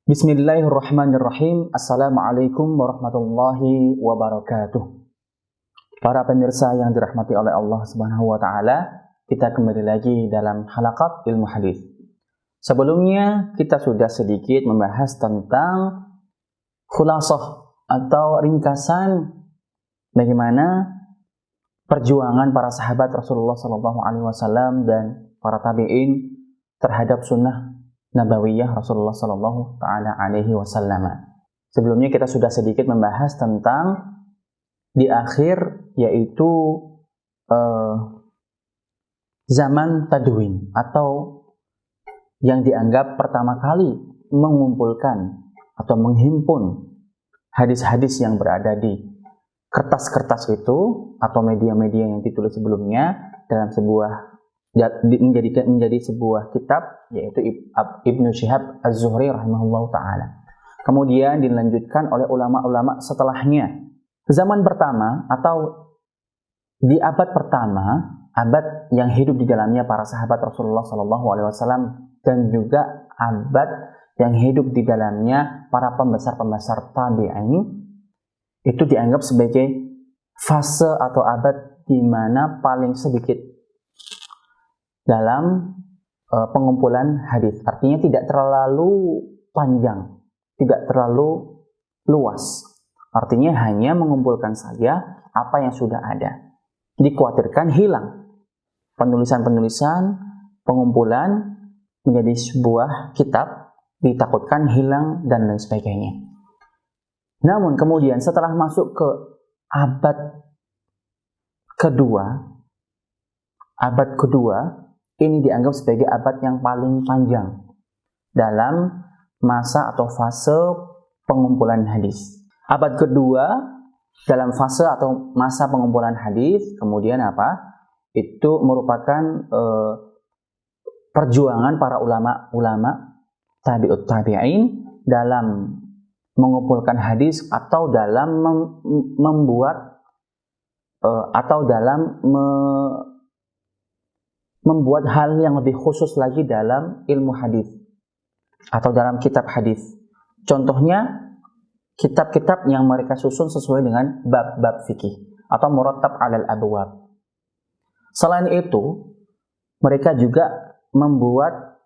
Bismillahirrahmanirrahim. Assalamualaikum warahmatullahi wabarakatuh. Para pemirsa yang dirahmati oleh Allah Subhanahu wa taala, kita kembali lagi dalam halaqat ilmu hadis. Sebelumnya kita sudah sedikit membahas tentang khulasah atau ringkasan bagaimana perjuangan para sahabat Rasulullah SAW dan para tabi'in terhadap sunnah Nabawiyah Rasulullah Sallallahu Taala Alaihi Wasallam. Sebelumnya kita sudah sedikit membahas tentang di akhir, yaitu zaman tadwin atau yang dianggap pertama kali mengumpulkan atau menghimpun hadis-hadis yang berada di kertas-kertas itu atau media-media yang ditulis sebelumnya dalam sebuah menjadi sebuah kitab, yaitu Ibnu Syihab Az-Zuhri rahimahullahu ta'ala. Kemudian dilanjutkan oleh ulama-ulama setelahnya. Zaman pertama atau di abad pertama, abad yang hidup di dalamnya para sahabat Rasulullah SAW dan juga abad yang hidup di dalamnya para pembesar-pembesar tabi'in, itu dianggap sebagai fase atau abad di mana paling sedikit dalam pengumpulan hadis. Artinya tidak terlalu panjang, tidak terlalu luas. Artinya hanya mengumpulkan saja apa yang sudah ada. Dikhawatirkan hilang. Penulisan-penulisan, pengumpulan menjadi sebuah kitab, ditakutkan hilang dan lain sebagainya. Namun kemudian setelah masuk ke abad kedua, ini dianggap sebagai abad yang paling panjang dalam masa atau fase pengumpulan hadis. Abad kedua dalam fase atau masa pengumpulan hadis, kemudian apa? Itu merupakan perjuangan para ulama tabi'ut tabi'in dalam mengumpulkan hadis atau dalam membuat membuat hal yang lebih khusus lagi dalam ilmu hadis atau dalam kitab hadis. Contohnya kitab-kitab yang mereka susun sesuai dengan bab-bab fikih atau murattab 'alal abwab. Selain itu, mereka juga membuat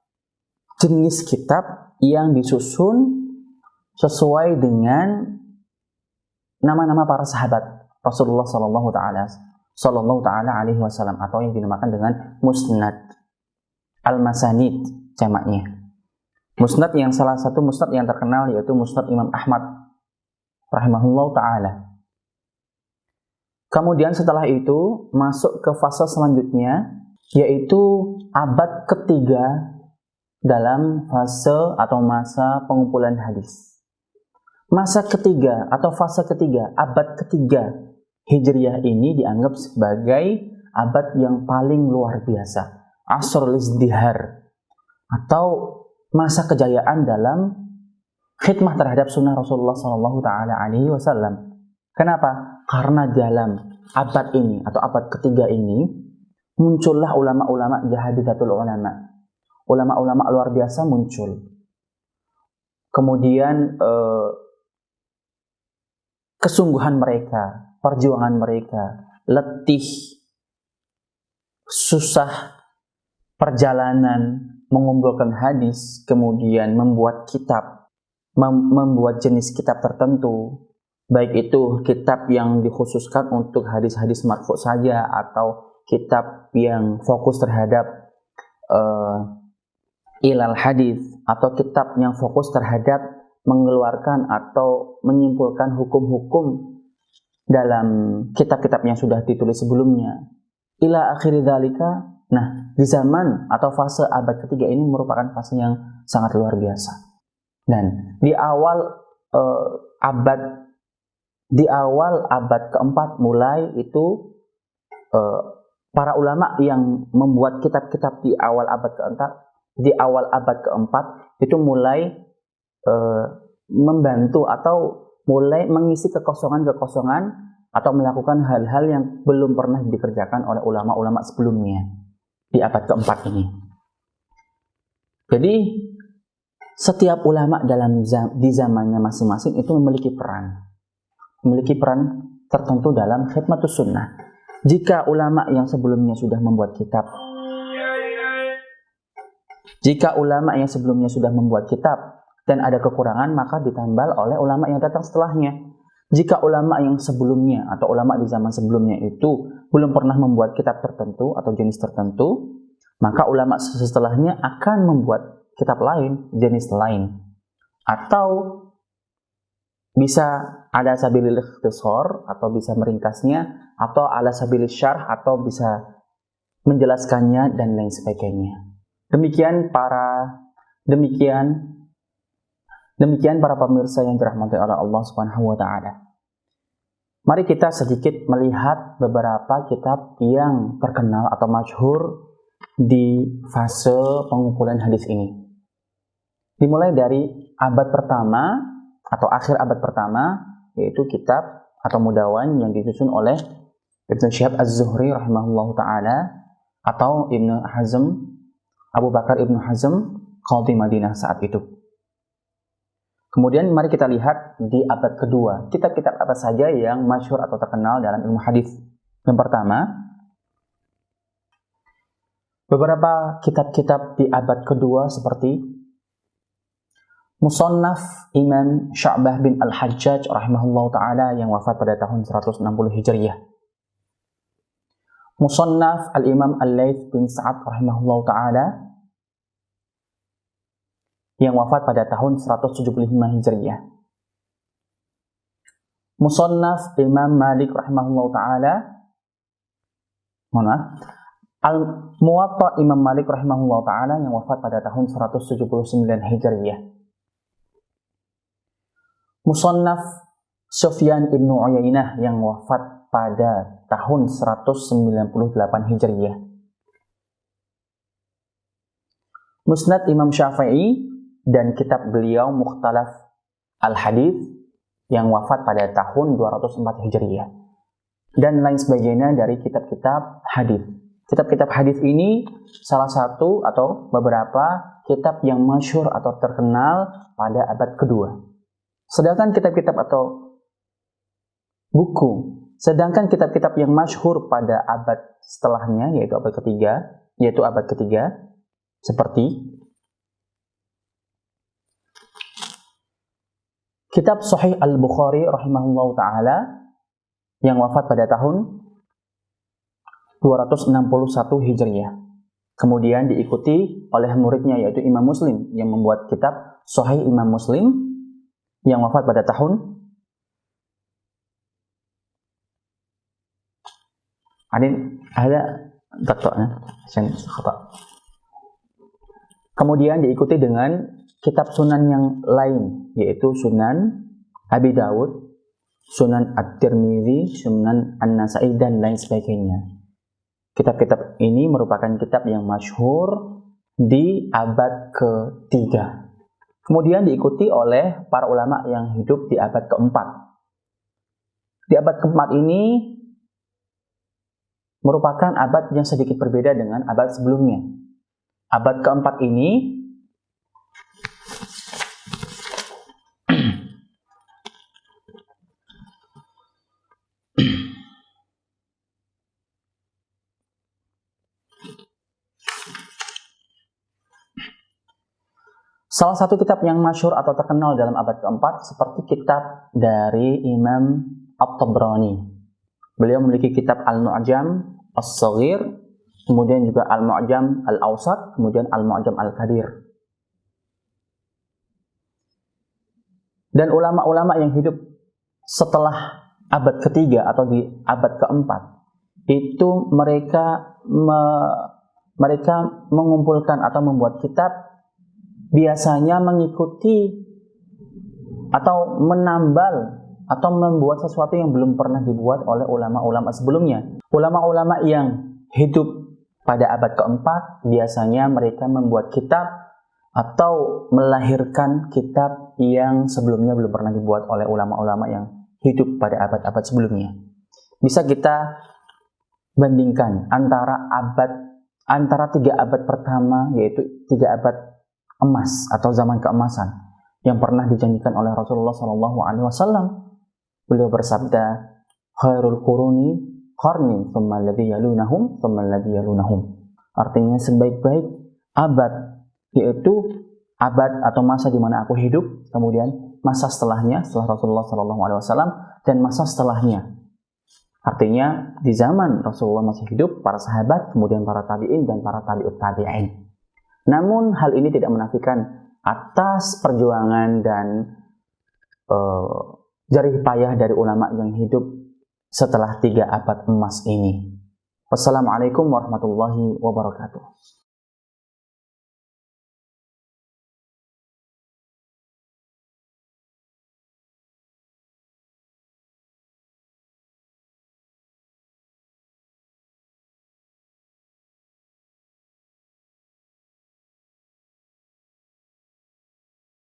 jenis kitab yang disusun sesuai dengan nama-nama para sahabat Rasulullah Sallallahu Taala Alaihi Wasallam atau yang dinamakan dengan musnad, al-masanid jamaknya. Musnad yang salah satu musnad yang terkenal yaitu musnad Imam Ahmad rahimahullahu taala. Kemudian setelah itu masuk ke fase selanjutnya, yaitu abad ketiga dalam fase atau masa pengumpulan hadis. Masa ketiga atau fase ketiga, abad ketiga Hijriyah ini dianggap sebagai abad yang paling luar biasa, Asrul Izdihar, atau masa kejayaan dalam khidmah terhadap sunnah Rasulullah SAW. Kenapa? Karena dalam abad ini atau abad ketiga ini muncullah ulama-ulama jahadizatul ulama, ulama-ulama luar biasa muncul. Kemudian kesungguhan mereka, perjuangan mereka, letih, susah perjalanan mengumpulkan hadis, kemudian membuat kitab, membuat jenis kitab tertentu, baik itu kitab yang dikhususkan untuk hadis-hadis marfu saja atau kitab yang fokus terhadap ilal hadis atau kitab yang fokus terhadap mengeluarkan atau menyimpulkan hukum-hukum dalam kitab-kitab yang sudah ditulis sebelumnya. Ila akhiri dzalika. Nah, di zaman atau fase abad ketiga ini merupakan fase yang sangat luar biasa. Dan di awal abad keempat mulai itu para ulama yang membuat kitab-kitab di awal abad keempat itu mulai membantu atau mulai mengisi kekosongan-kekosongan atau melakukan hal-hal yang belum pernah dikerjakan oleh ulama-ulama sebelumnya di abad keempat ini. Jadi setiap ulama di zamannya masing-masing itu memiliki peran tertentu dalam khidmatus sunnah. Jika ulama yang sebelumnya sudah membuat kitab dan ada kekurangan, maka ditambal oleh ulama yang datang setelahnya. Jika ulama yang sebelumnya atau ulama di zaman sebelumnya itu belum pernah membuat kitab tertentu atau jenis tertentu, maka ulama setelahnya akan membuat kitab lain, jenis lain. Atau bisa ala sabilil ikhtisar, atau bisa meringkasnya, atau ala sabilil syarh, atau bisa menjelaskannya dan lain sebagainya. Demikian para pemirsa yang dirahmati oleh Allah Subhanahu wa taala. Mari kita sedikit melihat beberapa kitab yang terkenal atau masyhur di fase pengumpulan hadis ini. Dimulai dari abad pertama atau akhir abad pertama, yaitu kitab atau mudawan yang disusun oleh Ibnu Syihab Az-Zuhri rahimahullahu taala atau Abu Bakar Ibnu Hazm, Qadhi Madinah saat itu. Kemudian mari kita lihat di abad kedua, kitab-kitab apa saja yang masyhur atau terkenal dalam ilmu hadis. Yang pertama, beberapa kitab-kitab di abad kedua seperti Musannaf Imam Syu'bah bin Al-Hajjaj rahimahullahu taala yang wafat pada tahun 160 Hijriyah. Musannaf Al-Imam Al-Laits bin Sa'ad rahimahullahu taala yang wafat pada tahun 175 Hijriyah. Musannaf Imam Malik rahimahullahu taala, Al-Muwatta Imam Malik rahimahullahu taala yang wafat pada tahun 179 Hijriyah. Musannaf Sufyan ibnu Uyainah yang wafat pada tahun 198 Hijriyah. Musnad Imam Syafi'i dan kitab beliau Mukhtalaf Al-Hadits yang wafat pada tahun 204 Hijriyah. Dan lain sebagainya dari kitab-kitab hadis. Kitab-kitab hadis ini salah satu atau beberapa kitab yang masyhur atau terkenal pada abad kedua. Sedangkan kitab-kitab yang masyhur pada abad setelahnya, yaitu abad ketiga, seperti kitab Sahih Al-Bukhari rahimahullahu taala yang wafat pada tahun 261 Hijriyah. Kemudian diikuti oleh muridnya yaitu Imam Muslim yang membuat kitab Sahih Imam Muslim yang wafat pada tahun Kemudian diikuti dengan kitab sunan yang lain, yaitu Sunan Abi Dawud, Sunan At-Tirmidzi, Sunan An-Nasa'i, dan lain sebagainya. Kitab-kitab ini merupakan kitab yang masyhur di abad ketiga. Kemudian diikuti oleh para ulama yang hidup di abad keempat. Di abad keempat ini merupakan abad yang sedikit berbeda dengan abad sebelumnya. Abad keempat ini salah satu kitab yang masyhur atau terkenal dalam abad keempat seperti kitab dari Imam At-Tabrani. Beliau memiliki kitab Al-Mu'jam As-Saghir, kemudian juga Al-Mu'jam Al-Awsat, kemudian Al-Mu'jam Al-Kabir. Dan ulama-ulama yang hidup setelah abad ketiga atau di abad keempat itu mereka mengumpulkan atau membuat kitab biasanya mengikuti atau menambal atau membuat sesuatu yang belum pernah dibuat oleh ulama-ulama sebelumnya. Ulama-ulama yang hidup pada abad keempat biasanya mereka membuat kitab atau melahirkan kitab yang sebelumnya belum pernah dibuat oleh ulama-ulama yang hidup pada abad-abad sebelumnya. Bisa kita bandingkan antara 3 abad pertama, yaitu 3 abad emas atau zaman keemasan yang pernah dijanjikan oleh Rasulullah SAW. Beliau bersabda, khairul quruni qarni, thumma alladhi yalunahum, thumma alladhi yalunahum. Artinya sebaik-baik abad, yaitu abad atau masa di mana aku hidup, kemudian masa setelahnya, setelah Rasulullah SAW, dan masa setelahnya. Artinya di zaman Rasulullah masih hidup, para sahabat, kemudian para tabi'in dan para tabi'ut tabi'in. Namun hal ini tidak menafikan atas perjuangan dan jerih payah dari ulama yang hidup setelah 3 abad emas ini. Wassalamualaikum warahmatullahi wabarakatuh.